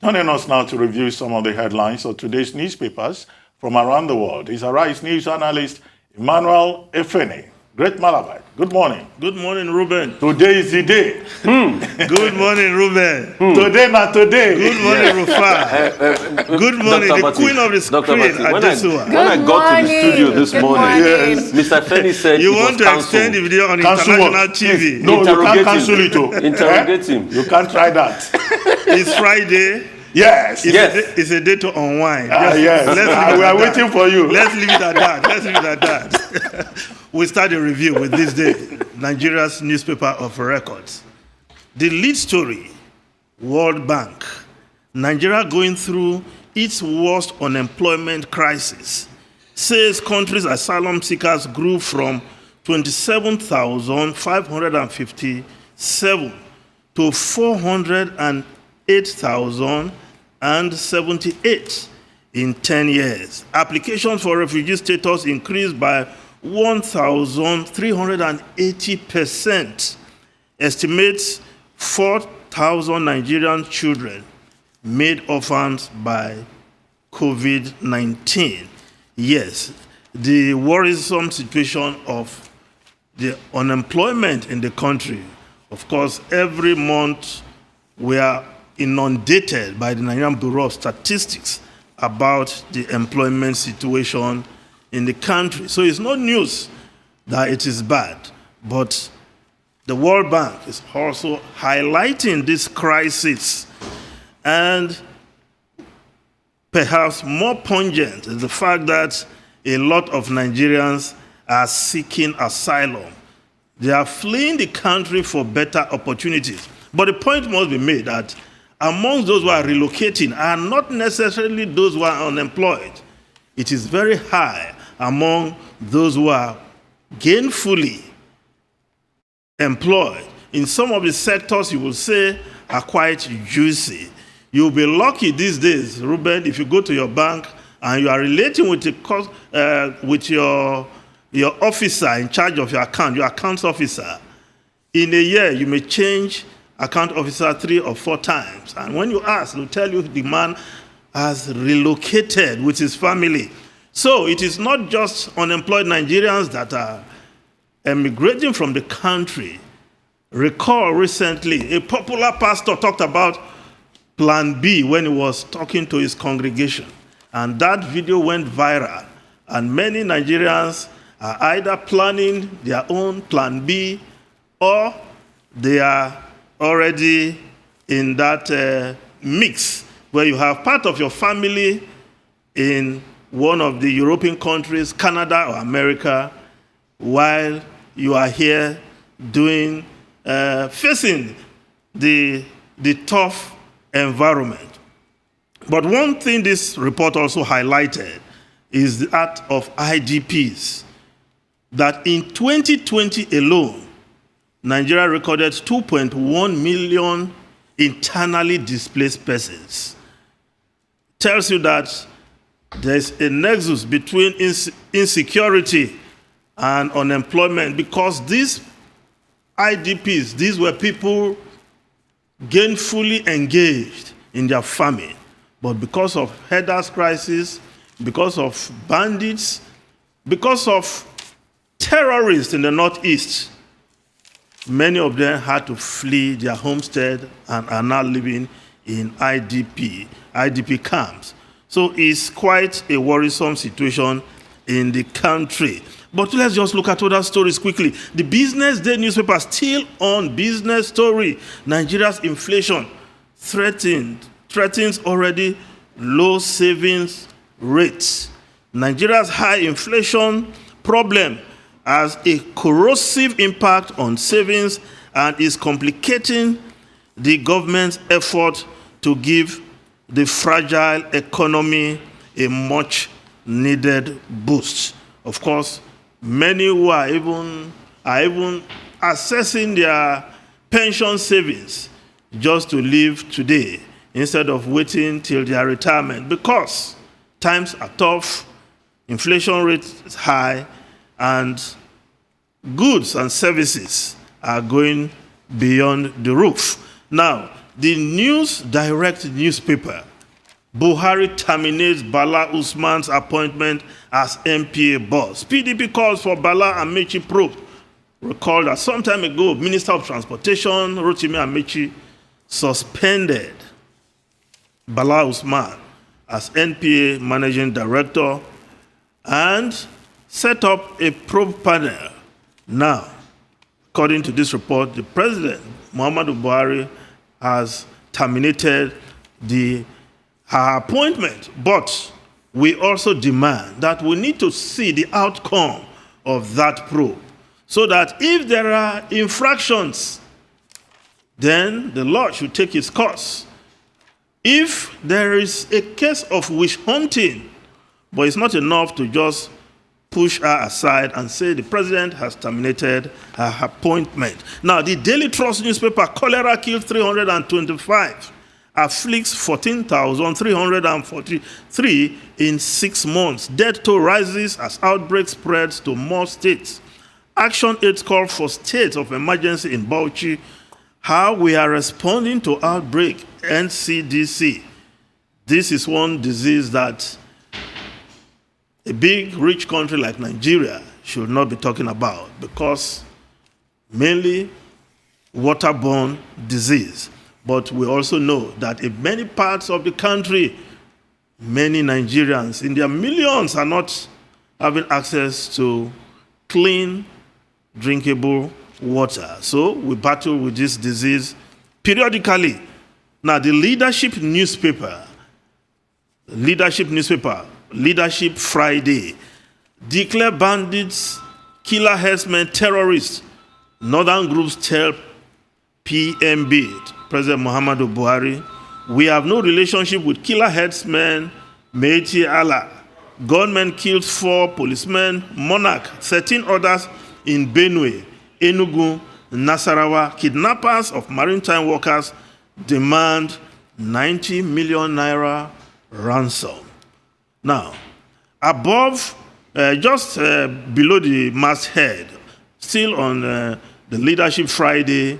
Joining us now to review some of the headlines of today's newspapers from around the world is Arise News analyst Emmanuel Efene. Great Malabite. Good morning. Good morning, Ruben. Today is the day. Good morning, Ruben. Today, not today. Good morning, Rufa. Good morning, Dr. the queen of the screen, Adesua. When I got to the studio this morning, Yes. Mr. Feni said You it want was to cancelled. extend the video on Cancel international what? TV? No, you can't Interrogate cancel him. it. Oh. Interrogate him. You can't try that. It's Friday. Yes. It's a day to unwind. Yes. We are waiting for you. Let's leave it at that. We start a review with this day, Nigeria's newspaper of records. The lead story, World Bank. Nigeria going through its worst unemployment crisis. Says country's asylum seekers grew from 27,557 to 408,078 in 10 years. Applications for refugee status increased by 1,380%. Estimates 4,000 Nigerian children made orphans by COVID-19. Yes, the worrisome situation of the unemployment in the country. Of course, every month we are inundated by the Nigerian Bureau of Statistics about the employment situation in the country. So it's not news that it is bad, but the World Bank is also highlighting this crisis. And perhaps more pungent is the fact that a lot of Nigerians are seeking asylum. They are fleeing the country for better opportunities. But the point must be made that amongst those who are relocating are not necessarily those who are unemployed. It is very high among those who are gainfully employed. In some of the sectors you will say are quite juicy. You'll be lucky these days, Ruben, if you go to your bank and you are relating with your officer in charge of your accounts officer. In a year, you may change account officer 3 or 4 times. And when you ask, they'll tell you the man has relocated with his family. So it is not just unemployed Nigerians that are emigrating from the country. Recall recently, a popular pastor talked about Plan B when he was talking to his congregation. And that video went viral. And many Nigerians are either planning their own Plan B or they are already in that mix where you have part of your family in one of the European countries, Canada or America, while you are here doing, facing the tough environment. But one thing this report also highlighted is that of IDPs, that in 2020 alone, Nigeria recorded 2.1 million internally displaced persons. Tells you that there's a nexus between insecurity and unemployment, because these IDPs, these were people gainfully engaged in their farming, but because of headers crisis, because of bandits, because of terrorists in the Northeast, many of them had to flee their homestead and are now living in IDP camps. So it's quite a worrisome situation in the country. But let's just look at other stories quickly. The Business Day newspaper still on business story. Nigeria's inflation threatens already low savings rates. Nigeria's high inflation problem has a corrosive impact on savings and is complicating the government's effort to give the fragile economy a much needed boost. Of course, many who are even assessing their pension savings just to live today instead of waiting till their retirement, because times are tough, inflation rate is high, and goods and services are going beyond the roof. Now, The News Direct newspaper, Buhari terminates Bala Usman's appointment as MPA boss. PDP calls for Bala Amechi probe. Recall that some time ago, Minister of Transportation, Rotimi Amechi, suspended Bala Usman as NPA Managing Director and set up a probe panel. Now, according to this report, the President, Muhammadu Buhari, has terminated her appointment. But we also demand that we need to see the outcome of that probe, so that if there are infractions, then the law should take its course. If there is a case of witch hunting, but it's not enough to just push her aside and say the president has terminated her appointment. Now, the Daily Trust newspaper, cholera killed 325, afflicts 14,343 in 6 months. Death toll rises as outbreak spreads to more states. Action 8 call for states of emergency in Bauchi. How we are responding to outbreak, NCDC. This is one disease that a big, rich country like Nigeria should not be talking about, because mainly waterborne disease. But we also know that in many parts of the country, many Nigerians, in their millions, are not having access to clean, drinkable water. So we battle with this disease periodically. Now, the Leadership newspaper, Leadership Friday, declare bandits, killer herdsmen, terrorists. Northern groups tell PMB, President Muhammadu Buhari, we have no relationship with killer herdsmen, Meiti Allah. Gunmen killed 4 policemen, Monarch, 13 others in Benue, Enugu, Nasarawa. Kidnappers of maritime workers demand 90 million naira ransom. Now, above, just below the masthead, still on the Leadership Friday,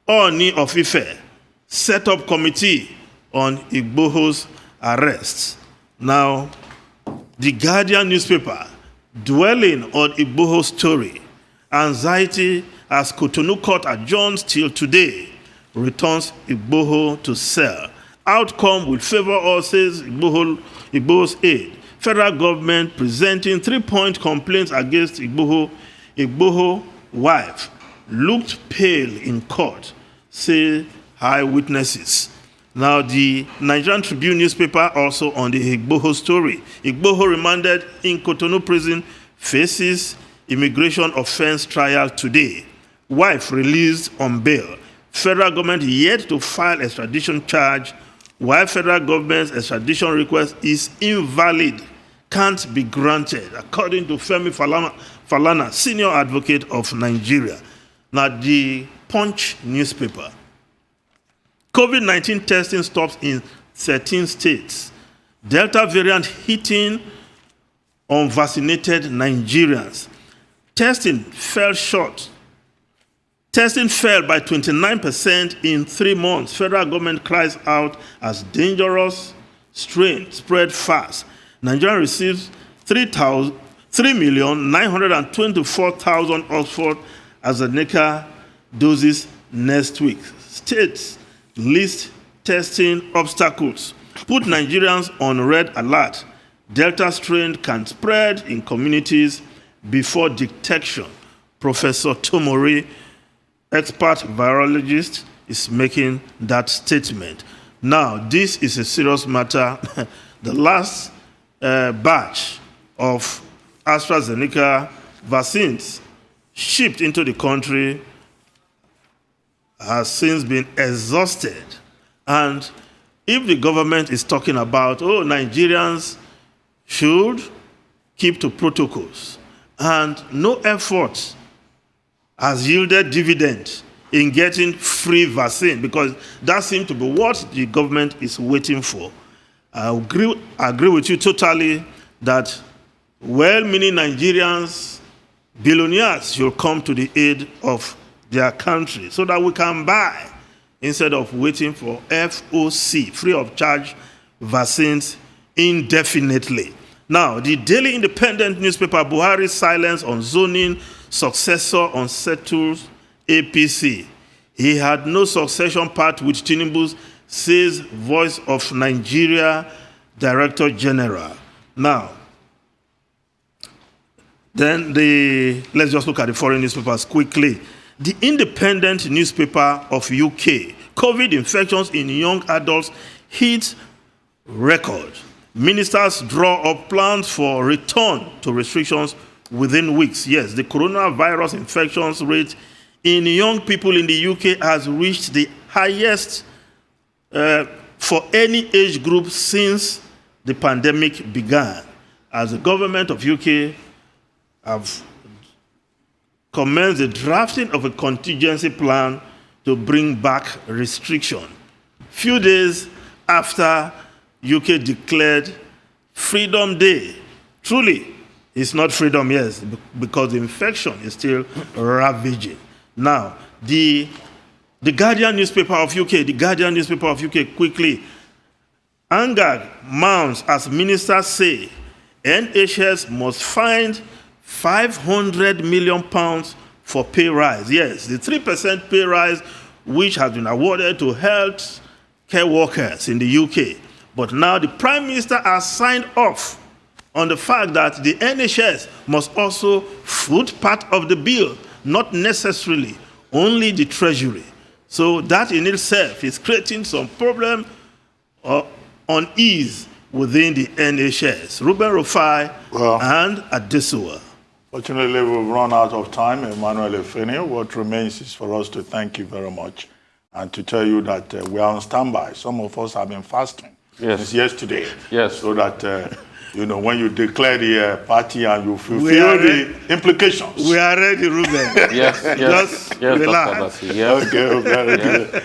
Oni of Ife set up committee on Igboho's arrest. Now, the Guardian newspaper, dwelling on Igboho's story, anxiety as Cotonou court adjourns till today, returns Igboho to cell. Outcome will favor all, says Igboho's aide. Federal government presenting 3-point complaints against Igboho. Igboho wife looked pale in court, say eyewitnesses. Now, the Nigerian Tribune newspaper also on the Igboho story. Igboho remanded in Cotonou prison faces immigration offense trial today. Wife released on bail. Federal government yet to file extradition charge, while federal government's extradition request is invalid, can't be granted, according to Femi Falana, senior advocate of Nigeria. Now, the Punch newspaper. COVID-19 testing stops in 13 states. Delta variant hitting unvaccinated Nigerians. Testing fell short. Testing fell by 29% in 3 months. Federal government cries out as dangerous strain spread fast. Nigeria receives 3,924,000 Oxford AstraZeneca doses next week. States list testing obstacles, put Nigerians on red alert. Delta strain can spread in communities before detection. Professor Tomori, expert virologist, is making that statement. Now, this is a serious matter. The last batch of AstraZeneca vaccines shipped into the country has since been exhausted. And if the government is talking about, oh, Nigerians should keep to protocols, and no effort has yielded dividend in getting free vaccine, because that seems to be what the government is waiting for. I agree with you totally that well-meaning Nigerians, billionaires, should come to the aid of their country so that we can buy instead of waiting for FOC, free of charge vaccines, indefinitely. Now, the Daily Independent newspaper, Buhari's silence on zoning, successor unsettles APC. He had no succession path with Tinubu, says Voice of Nigeria Director General. Now, then let's just look at the foreign newspapers quickly. The Independent newspaper of UK, COVID infections in young adults hit record. Ministers draw up plans for return to restrictions within weeks. Yes, the coronavirus infections rate in young people in the UK has reached the highest for any age group since the pandemic began. As the government of UK have commenced the drafting of a contingency plan to bring back restriction. Few days after UK declared Freedom Day. Truly, it's not freedom, yes, because the infection is still ravaging. Now, the Guardian newspaper of UK, quickly. Anger mounts as ministers say NHS must find £500 million for pay rise. Yes, the 3% pay rise which has been awarded to health care workers in the UK. But now the Prime Minister has signed off on the fact that the NHS must also foot part of the bill, not necessarily only the Treasury. So that in itself is creating some problem or unease within the NHS. Ruben Rufai and Adesua. Fortunately, we've run out of time. Emmanuel Efene, what remains is for us to thank you very much and to tell you that we are on standby. Some of us have been fasting. Yes. Since yesterday. Yes. So that, when you declare the party and you fulfill the implications. We are ready, Ruben. Yes, yes. Just relax. Dr. Bassi, yes. Okay, very good.